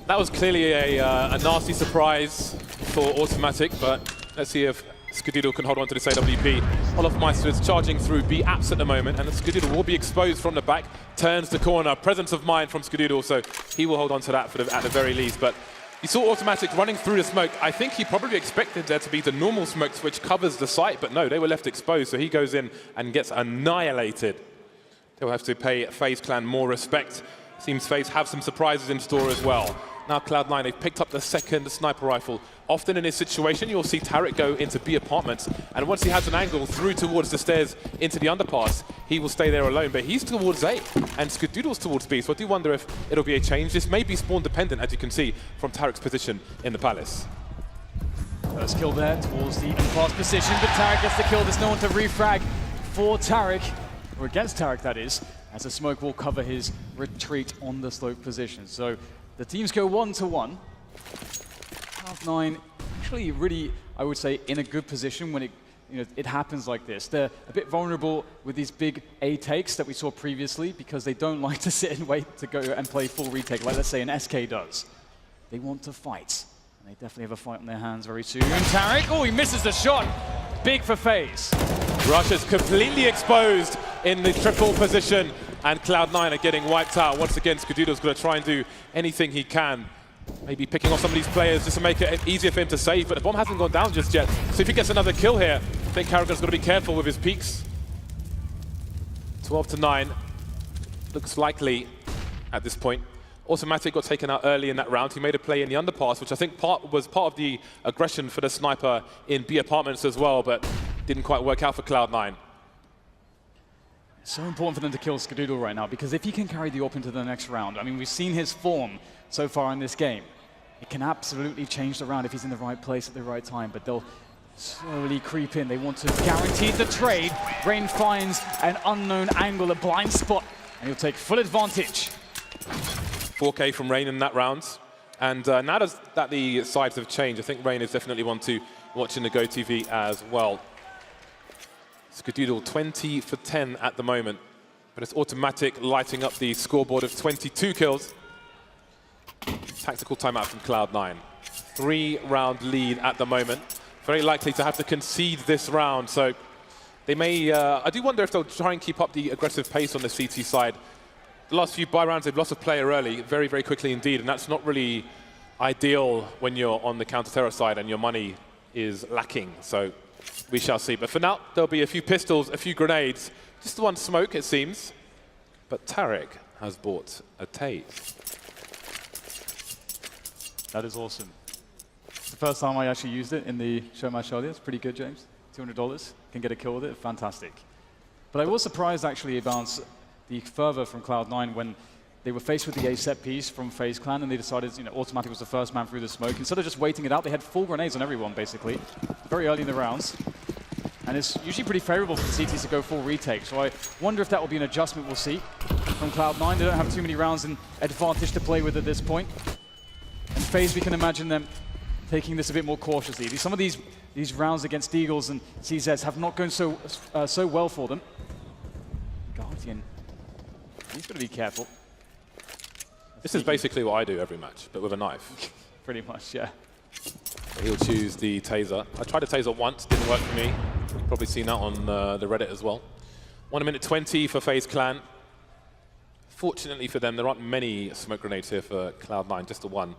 S2: That was clearly a nasty surprise for Automatic, but let's see if skadoodle can hold on to this AWP. Olofmeister is charging through B apps at the moment, and skadoodle will be exposed from the back, turns the corner. Presence of mind from skadoodle, so he will hold on to that at the very least. But You saw Automatic running through the smoke. I think he probably expected there to be the normal smoke which covers the site, but no, they were left exposed, so he goes in and gets annihilated. They'll have to pay FaZe Clan more respect. Seems FaZe have some surprises in store as well. Now Cloud9, they've picked up the second sniper rifle. Often in this situation, you'll see Tarek go into B apartments, and once he has an angle through towards the stairs into the underpass, he will stay there alone. But he's towards A, and Skadoodle's towards B, so I do wonder if it'll be a change. This may be spawn dependent, as you can see, from Tarek's position in the Palace.
S1: First kill there towards the underpass position, but Tarek gets the kill. There's no one to refrag for Tarek, or against Tarek, that is, as the smoke will cover his retreat on the slope position. So the teams go 1-1. Cloud9 actually really, I would say, in a good position when it happens like this. They're a bit vulnerable with these big A takes that we saw previously because they don't like to sit and wait to go and play full retake like, let's say, an SK does. They want to fight, and they definitely have a fight on their hands very soon. Tarek, oh, he misses the shot. Big for FaZe.
S2: Rush is completely exposed in the triple position, and Cloud9 are getting wiped out. Once again, Skadoodle's going to try and do anything he can. Maybe picking off some of these players just to make it easier for him to save, but the bomb hasn't gone down just yet. So if he gets another kill here, I think Carragher's got to be careful with his peaks. 12-9. Looks likely at this point. Automatic got taken out early in that round. He made a play in the underpass, which I think was part of the aggression for the sniper in B apartments as well, but didn't quite work out for Cloud9.
S1: It's so important for them to kill Skadoodle right now, because if he can carry the AWP into the next round, I mean, we've seen his form so far in this game. It can absolutely change the round if he's in the right place at the right time, but they'll slowly creep in. They want to guarantee the trade. Rain finds an unknown angle, a blind spot, and he'll take full advantage.
S2: 4K from Rain in that round. And now that the sides have changed, I think Rain is definitely one to watch in the GoTV as well. Skadoodle 20 for 10 at the moment, but it's Automatic lighting up the scoreboard of 22 kills. Tactical timeout from Cloud9. 3-round lead at the moment. Very likely to have to concede this round, so they may... I do wonder if they'll try and keep up the aggressive pace on the CT side. The last few buy rounds, they've lost a player early, very, very quickly indeed, and that's not really ideal when you're on the counter-terror side and your money is lacking, so we shall see. But for now, there'll be a few pistols, a few grenades, just the one smoke, it seems. But Tarek has bought a tase.
S1: That is awesome. It's the first time I actually used it in the show match earlier. It's pretty good, James. $200. Can get a kill with it. Fantastic. But I was surprised, actually, about the fervor from Cloud9 when they were faced with the A set piece from FaZe Clan, and they decided, Automatic was the first man through the smoke. Instead of just waiting it out, they had full grenades on everyone, basically, very early in the rounds. And it's usually pretty favorable for the CTs to go full retake. So I wonder if that will be an adjustment we'll see from Cloud9. They don't have too many rounds in advantage to play with at this point. And FaZe, we can imagine them taking this a bit more cautiously. Some of these rounds against Eagles and CZs have not gone so well for them. Guardian, he's got to be careful.
S2: This is basically what I do every match, but with a knife.
S1: Pretty much, yeah.
S2: He'll choose the taser. I tried a taser once, didn't work for me. You've probably seen that on the Reddit as well. 1 minute 20 for FaZe Clan. Fortunately for them, there aren't many smoke grenades here for Cloud9, just the one.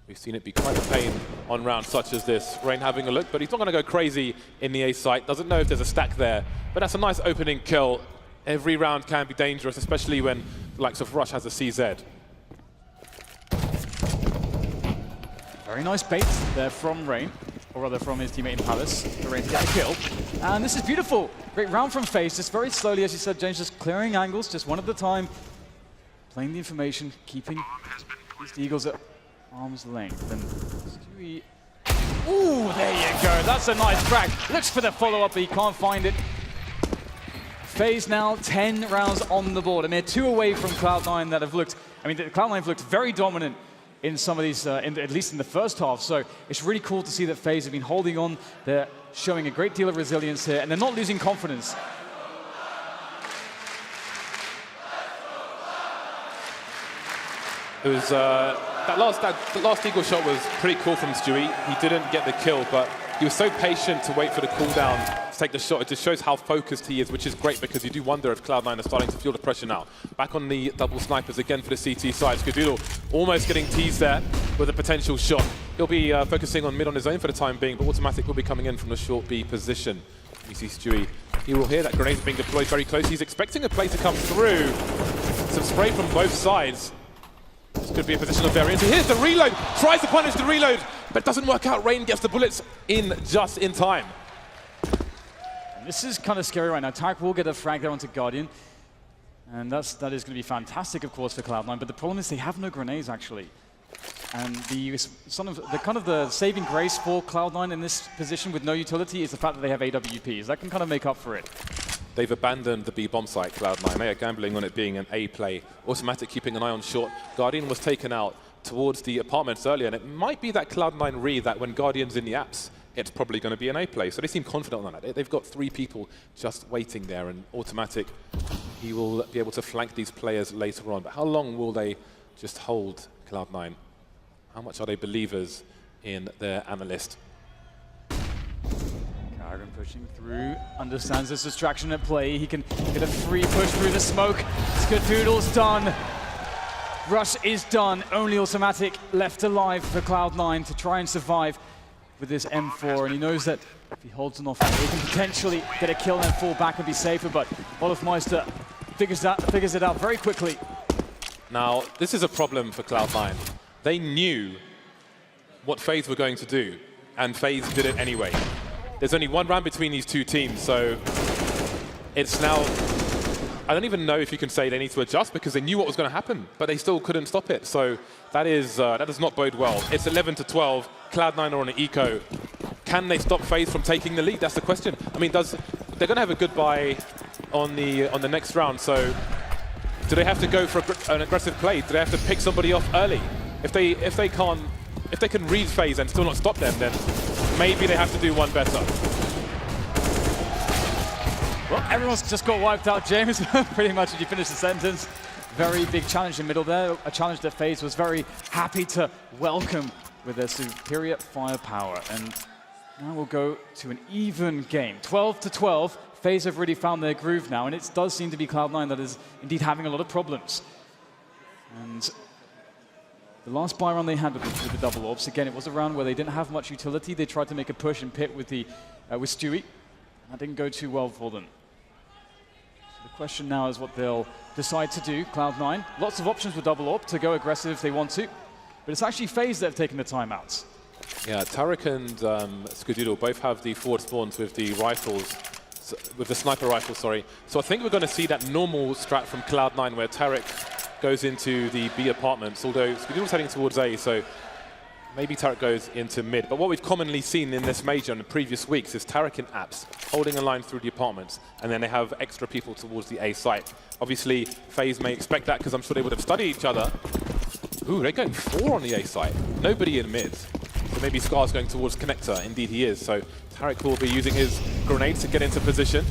S2: We've seen it be quite a pain on rounds such as this. Rain having a look, but he's not going to go crazy in the A site. Doesn't know if there's a stack there, but that's a nice opening kill. Every round can be dangerous, especially when the likes of Rush has a CZ.
S1: Very nice bait there from Rain, or rather from his teammate in Palace, for Rain to get a kill. And this is beautiful. Great round from FaZe, just very slowly, as you said, James, just clearing angles, just one at a time. Playing the information, keeping these Eagles at arm's length. And Stewie... Ooh, there you go. That's a nice crack. Looks for the follow-up, but he can't find it. FaZe now 10 rounds on the board, and they're 2 away from Cloud9 that have looked... I mean, Cloud9 have looked very dominant in some of these, at least in the first half. So it's really cool to see that FaZe have been holding on. They're showing a great deal of resilience here, and they're not losing confidence.
S2: It was that last Eagle shot was pretty cool from Stewie. He didn't get the kill, but He was so patient to wait for the cooldown to take the shot. It just shows how focused he is, which is great because you do wonder if Cloud9 are starting to feel the pressure now. Back on the double snipers again for the CT side. skadoodle almost getting teased there with a potential shot. He'll be focusing on mid on his own for the time being, but Automatic will be coming in from the short B position. You see Stewie. He will hear that grenade being deployed very close. He's expecting a play to come through. Some spray from both sides. This could be a position of variance. Here's the reload. Tries to punish the reload, but doesn't work out. Rain gets the bullets in just in time.
S1: This is kind of scary right now. Tarek will get a frag there onto Guardian. And that is going to be fantastic, of course, for Cloud9. But the problem is they have no grenades, actually. And the kind of the saving grace for Cloud9 in this position with no utility is the fact that they have AWPs. That can kind of make up for it.
S2: They've abandoned the B bomb site, Cloud9. They are gambling on it being an A play. Automatic keeping an eye on short. Guardian was taken out towards the apartments earlier, and it might be that Cloud9 read that when Guardian's in the apps, it's probably going to be an A play. So they seem confident on that. They've got 3 people just waiting there, and Automatic, he will be able to flank these players later on. But how long will they just hold Cloud9? How much are they believers in their analyst?
S1: Karen pushing through, understands this distraction at play. He can get a free push through the smoke. skadoodle's done. Rush is done. Only Automatic left alive for Cloud9 to try and survive with this M4. And he knows that if he holds an off, he can potentially get a kill and then fall back and be safer. But Olofmeister figures it out very quickly.
S2: Now, this is a problem for Cloud9. They knew what FaZe were going to do, and FaZe did it anyway. There's only one round between these two teams, so it's now... I don't even know if you can say they need to adjust because they knew what was going to happen, but they still couldn't stop it. So that does not bode well. It's 11-12. Cloud9 are on an eco. Can they stop FaZe from taking the lead? That's the question. I mean, they're going to have a goodbye on the next round. So do they have to go for an aggressive play? Do they have to pick somebody off early? If they can read FaZe and still not stop them, then maybe they have to do one better.
S1: Well, everyone's just got wiped out, James. Pretty much as you finish the sentence. Very big challenge in the middle there. A challenge that FaZe was very happy to welcome with their superior firepower. And now we'll go to an even game. 12-12. FaZe have really found their groove now, and it does seem to be Cloud9 that is indeed having a lot of problems. And the last buy run they had with the double orbs, again, it was a round where they didn't have much utility. They tried to make a push and pit with Stewie. That didn't go too well for them. So the question now is what they'll decide to do. Cloud9, lots of options with double orb to go aggressive if they want to, but it's actually FaZe that have taken the timeouts.
S2: Yeah, Tarek and skadoodle both have the forward spawns with the rifles, with the sniper rifle, sorry. So I think we're going to see that normal strat from Cloud9 where Tarek goes into the B apartments, although skadoodle's heading towards A, so maybe Tarek goes into mid. But what we've commonly seen in this major in the previous weeks is Tarek in apps, holding a line through the apartments, and then they have extra people towards the A site. Obviously, FaZe may expect that because I'm sure they would have studied each other. Ooh, they're going 4 on the A site. Nobody in mid. So maybe Scar's going towards connector. Indeed he is. So Tarek will be using his grenades to get into position.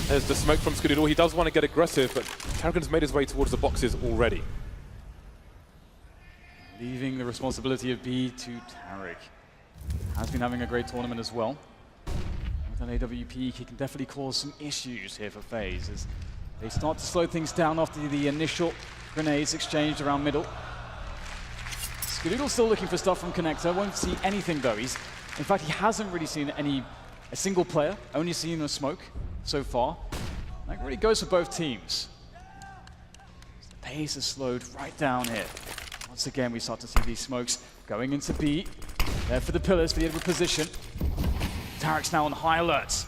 S2: There's the smoke from skadoodle. He does want to get aggressive, but Tarek's made his way towards the boxes already.
S1: Leaving the responsibility of B to Tarek. Has been having a great tournament as well. With an AWP, he can definitely cause some issues here for FaZe as they start to slow things down after the initial grenades exchanged around middle. skadoodle's still looking for stuff from connector. Won't see anything though. In fact, he hasn't really seen a single player. Only seen a smoke so far. That really goes for both teams. The pace is slowed right down here. Once again, we start to see these smokes going into B. There for the pillars, for the edward position. Tarek's now on high alert.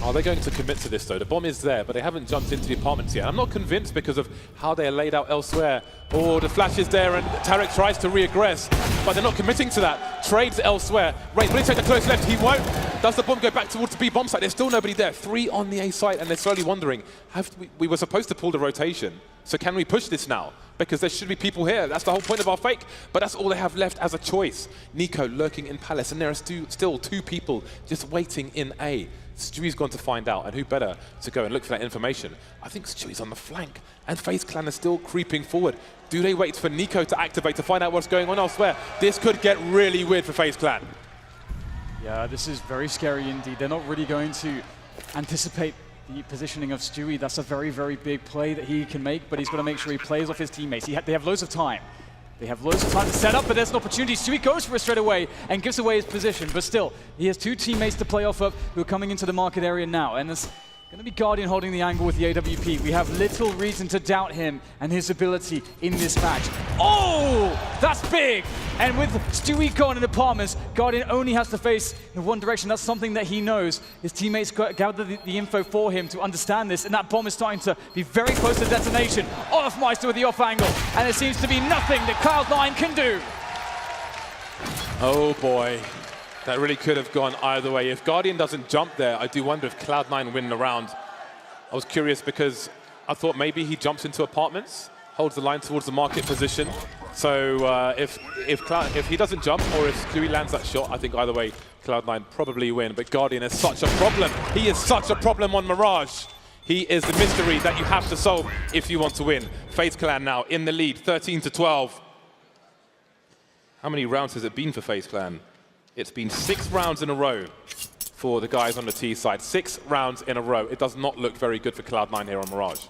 S2: Are they going to commit to this though? The bomb is there, but they haven't jumped into the apartments yet. I'm not convinced because of how they are laid out elsewhere. Oh, the flash is there and Tarek tries to re-aggress, but they're not committing to that. Trades elsewhere. Rain, will he take the close left? He won't. Does the bomb go back towards the B bomb site? There's still nobody there. 3 on the A site, and they're slowly wondering, we were supposed to pull the rotation, so can we push this now? Because there should be people here. That's the whole point of our fake, but that's all they have left as a choice. Nico lurking in Palace, and there are still 2 people just waiting in A. Stewie's gone to find out, and who better to go and look for that information? I think Stewie's on the flank, and FaZe Clan is still creeping forward. Do they wait for Nico to activate to find out what's going on elsewhere? This could get really weird for FaZe Clan.
S1: Yeah, this is very scary indeed. They're not really going to anticipate the positioning of Stewie. That's a very, very big play that he can make, but he's got to make sure he plays off his teammates. They have loads of time. They have loads of time to set up, but there's an opportunity. Stewie goes for it straight away and gives away his position, but still, he has two teammates to play off of who are coming into the market area now, and there's going to be Guardian holding the angle with the AWP. We have little reason to doubt him and his ability in this match. Oh, that's big! And with Stewie gone in apartments, Guardian only has to face in one direction. That's something that he knows. His teammates gather the info for him to understand this, and that bomb is starting to be very close to detonation. Olofmeister with the off angle, and there seems to be nothing that Cloud9 can do.
S2: Oh boy. That really could have gone either way. If Guardian doesn't jump there, I do wonder if Cloud9 win the round. I was curious because I thought maybe he jumps into apartments, holds the line towards the market position. So if he doesn't jump or if Stewie lands that shot, I think either way, Cloud9 probably win. But Guardian is such a problem. He is such a problem on Mirage. He is the mystery that you have to solve if you want to win. FaZe Clan now in the lead, 13-12. How many rounds has it been for FaZe Clan? It's been 6 rounds in a row for the guys on the T side. 6 rounds in a row. It does not look very good for Cloud9 here on Mirage.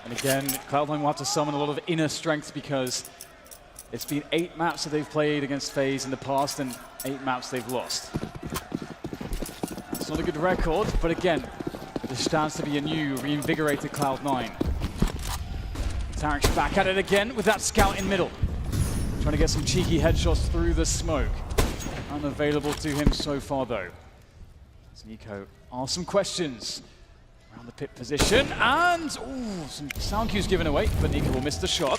S1: And again, Cloud9 will have to summon a lot of inner strength because it's been 8 maps that they've played against FaZe in the past and 8 maps they've lost. That's not a good record, but again, this stands to be a new, reinvigorated Cloud9. Tarek's back at it again with that scout in middle. Trying to get some cheeky headshots through the smoke. Unavailable to him so far though. As Nico asks some questions around the pit position, and some sound cues given away, but Nico will miss the shot.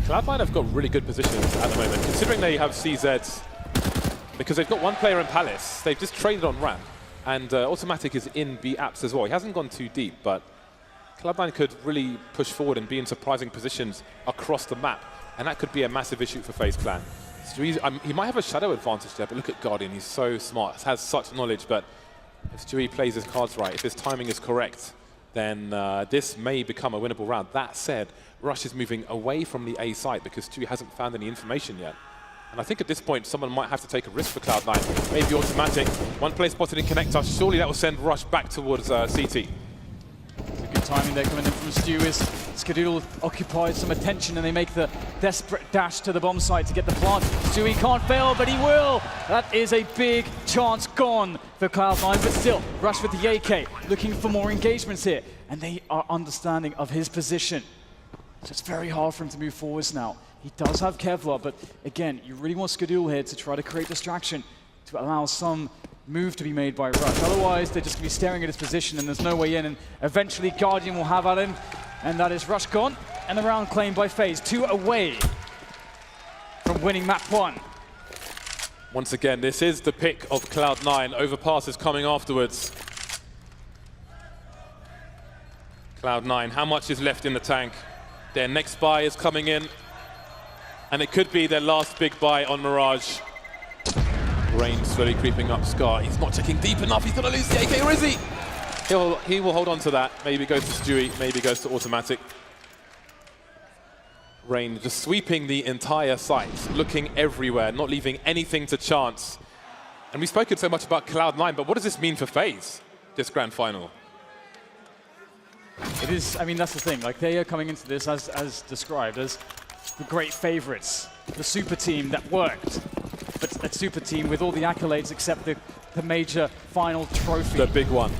S2: Cloud9 have got really good positions at the moment, considering they have CZs, because they've got one player in Palace. They've just traded on ramp, and Automatic is in B apps as well. He hasn't gone too deep, but Cloud9 could really push forward and be in surprising positions across the map, and that could be a massive issue for FaZe Clan. He might have a shadow advantage there, but look at Guardian, he's so smart, has such knowledge, but if Stewie plays his cards right, if his timing is correct, then this may become a winnable round. That said, Rush is moving away from the A site because Stewie hasn't found any information yet. And I think at this point, someone might have to take a risk for Cloud9. Maybe Automatic. One play spotted in Connector. Surely that will send Rush back towards CT.
S1: Good timing there coming in from Stu as skadoodle occupies some attention and they make the desperate dash to the bomb site to get the plant. Stewie can't fail, but he will. That is a big chance gone for Cloud9, but still, Rush with the AK, looking for more engagements here, and they are understanding of his position. So it's very hard for him to move forwards now. He does have Kevlar, but again, you really want skadoodle here to try to create distraction, to allow some move to be made by Rush. Otherwise, they're just going to be staring at his position and there's no way in, and eventually Guardian will have at him, and that is Rush gone, and the round claimed by FaZe, 2 away from winning MAP1.
S2: Once again, this is the pick of Cloud9. Overpass is coming afterwards. Cloud9, how much is left in the tank? Their next buy is coming in, and it could be their last big buy on Mirage. Rain slowly creeping up Scar. He's not checking deep enough. He's going to lose the AK, or is he? He will hold on to that. Maybe goes to Stewie, maybe goes to Automatic. Rain just sweeping the entire site, looking everywhere, not leaving anything to chance. And we've spoken so much about Cloud9, but what does this mean for FaZe, this grand final?
S1: It is, I mean, that's the thing. Like, they are coming into this as described as the great favorites, the super team that worked. But a super team with all the accolades except the major final trophy.
S2: The big one.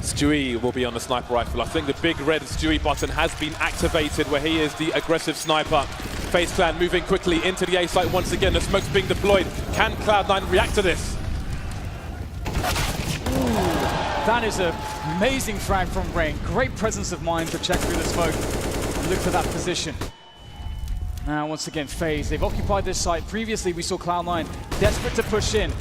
S2: Stewie will be on the sniper rifle. I think the big red Stewie button has been activated where he is the aggressive sniper. FaZe Clan moving quickly into the A site once again. The smoke's being deployed. Can Cloud9 react to this?
S1: Ooh, that is an amazing frag from Rain. Great presence of mind to check through the smoke and look for that position. Now, once again, FaZe, they've occupied this site. Previously, we saw Cloud9 desperate to push in,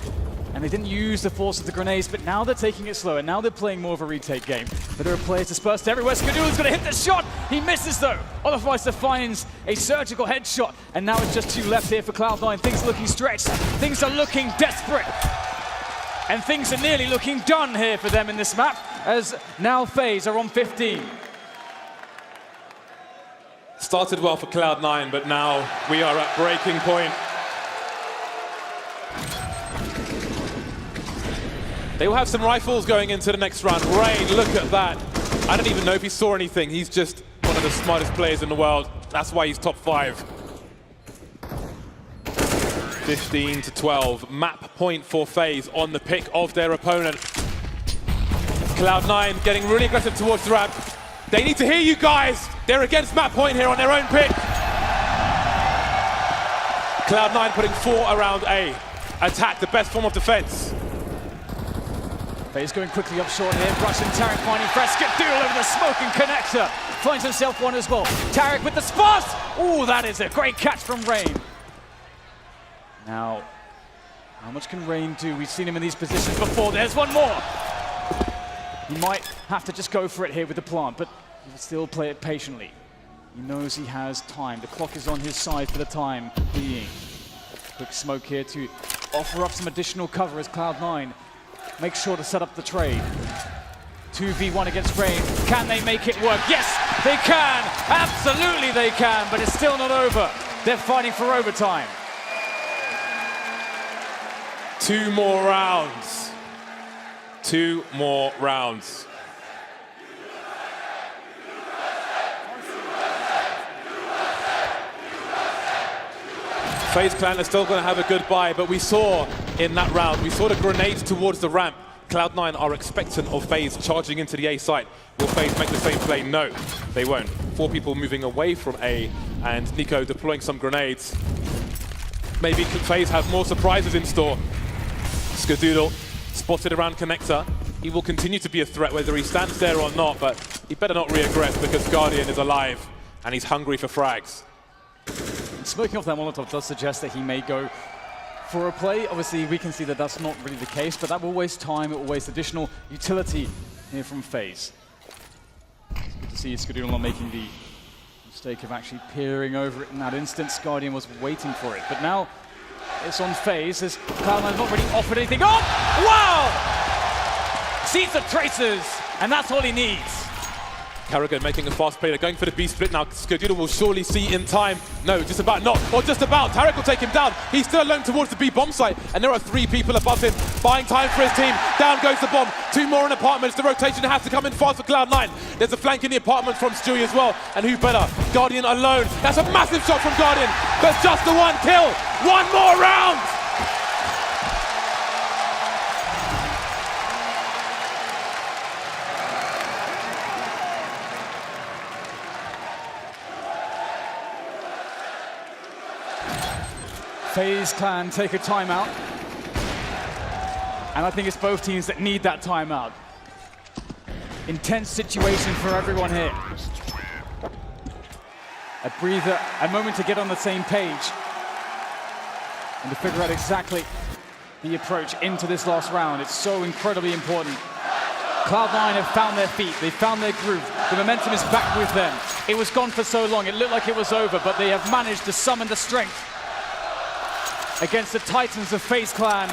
S1: and they didn't use the force of the grenades, but now they're taking it slow, and now they're playing more of a retake game. But there are players dispersed everywhere. skadoodle's going to hit the shot. He misses, though. Olofmeister finds a surgical headshot, and now it's just 2 left here for Cloud9. Things are looking stretched. Things are looking desperate. And things are nearly looking done here for them in this map, as now FaZe are on 15.
S2: Started well for Cloud9, but now we are at breaking point. They will have some rifles going into the next round. Rain, look at that. I don't even know if he saw anything. He's just one of the smartest players in the world. That's why he's top 5. 15-12. Map point for FaZe on the pick of their opponent. Cloud9 getting really aggressive towards the ramp. They need to hear you guys. They're against map point here on their own pick. Cloud9 putting 4 around A. Attack, the best form of defense.
S1: FaZe going quickly up short here. Russian Tarek finding fresh. Skadoodle over the smoking connector. Finds himself one as well. Tarek with the spot. Oh, that is a great catch from Rain. Now, how much can Rain do? We've seen him in these positions before. There's one more. He might have to just go for it here with the plant, but he will still play it patiently. He knows he has time. The clock is on his side for the time being. Quick smoke here to offer up some additional cover as Cloud9 makes sure to set up the trade. 2v1 against Rain. Can they make it work? Yes, they can. Absolutely they can, but it's still not over. They're fighting for overtime.
S2: 2 more rounds. 2 more rounds. FaZe Clan are still going to have a good buy, but we saw in that round, we saw the grenades towards the ramp. Cloud9 are expectant of FaZe charging into the A site. Will FaZe make the same play? No, they won't. 4 people moving away from A, and Nico deploying some grenades. Maybe FaZe have more surprises in store. Skadoodle spotted around connector. He will continue to be a threat whether he stands there or not, but he better not re-aggress because Guardian is alive and he's hungry for frags.
S1: Smoking off that Molotov does suggest that he may go for a play. Obviously, we can see that that's not really the case, but that will waste time, it will waste additional utility here from FaZe. It's good to see Skadoodle not making the mistake of actually peering over it in that instance. Guardian was waiting for it, but now it's on FaZe as Cloud9 has not really offered anything. Oh, wow! Sees the traces, and that's all he needs.
S2: Carragher making a fast play. They're going for the B split now. Skadoodle will surely see in time. No, just about not. Or just about. Tarek will take him down. He's still alone towards the B bomb site. And there are 3 people above him. Buying time for his team. Down goes the bomb. 2 more in apartments. The rotation has to come in fast for Cloud9. There's a flank in the apartment from Stewie as well. And who better? Guardian alone. That's a massive shot from Guardian. But just the 1 kill. 1 more round.
S1: FaZe Clan take a timeout, and I think it's both teams that need that timeout. Intense situation for everyone here. A breather, a moment to get on the same page, and to figure out exactly the approach into this last round. It's so incredibly important. Cloud9 have found their feet, they found their groove. The momentum is back with them. It was gone for so long, it looked like it was over, but they have managed to summon the strength against the Titans of FaZe Clan.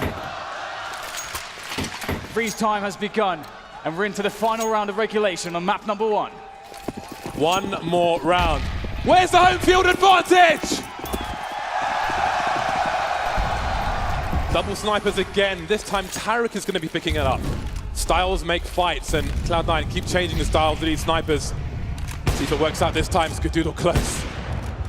S1: Freeze time has begun, and we're into the final round of regulation on map number 1.
S2: 1 more round. Where's the home field advantage? Double snipers again. This time Tarek is going to be picking it up. Styles make fights, and Cloud9 keep changing the styles of these snipers. See if it works out this time. Skadoodle close.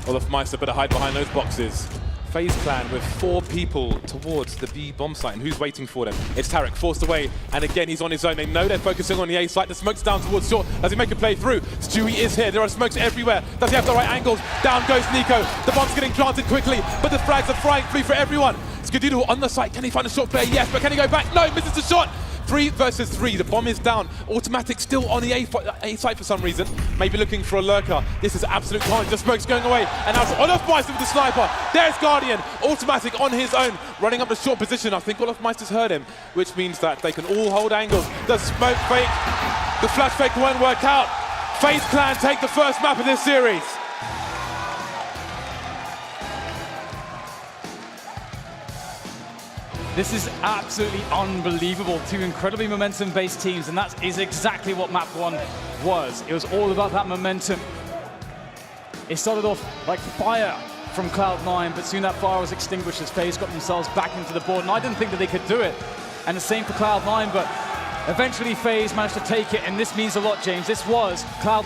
S2: Olofmeister better hide behind those boxes. FaZe Clan with 4 people towards the B bomb site, and who's waiting for them? It's Tarek, forced away, and again he's on his own. They know they're focusing on the A site. The smoke's down towards short. Does he make a play through? Stewie is here. There are smokes everywhere. Does he have the right angles? Down goes Nico. The bomb's getting planted quickly, but the frags are flying free for everyone. Skadoodle on the site. Can he find a short player? Yes, but can he go back? No, misses the shot. 3 versus 3, the bomb is down. Automatic still on the A site for some reason. Maybe looking for a lurker. This is absolute carnage. The smoke's going away. And now it's Olofmeister with the sniper. There's Guardian. Automatic on his own. Running up the short position. I think Olofmeister's heard him, which means that they can all hold angles. The smoke fake, the flash fake won't work out. FaZe Clan take the first map of this series.
S1: This is absolutely unbelievable. 2 incredibly momentum-based teams, and that is exactly what map 1 was. It was all about that momentum. It started off like fire from Cloud9, but soon that fire was extinguished as FaZe got themselves back into the board, and I didn't think that they could do it. And the same for Cloud9, but eventually FaZe managed to take it, and this means a lot, James. This was Cloud9.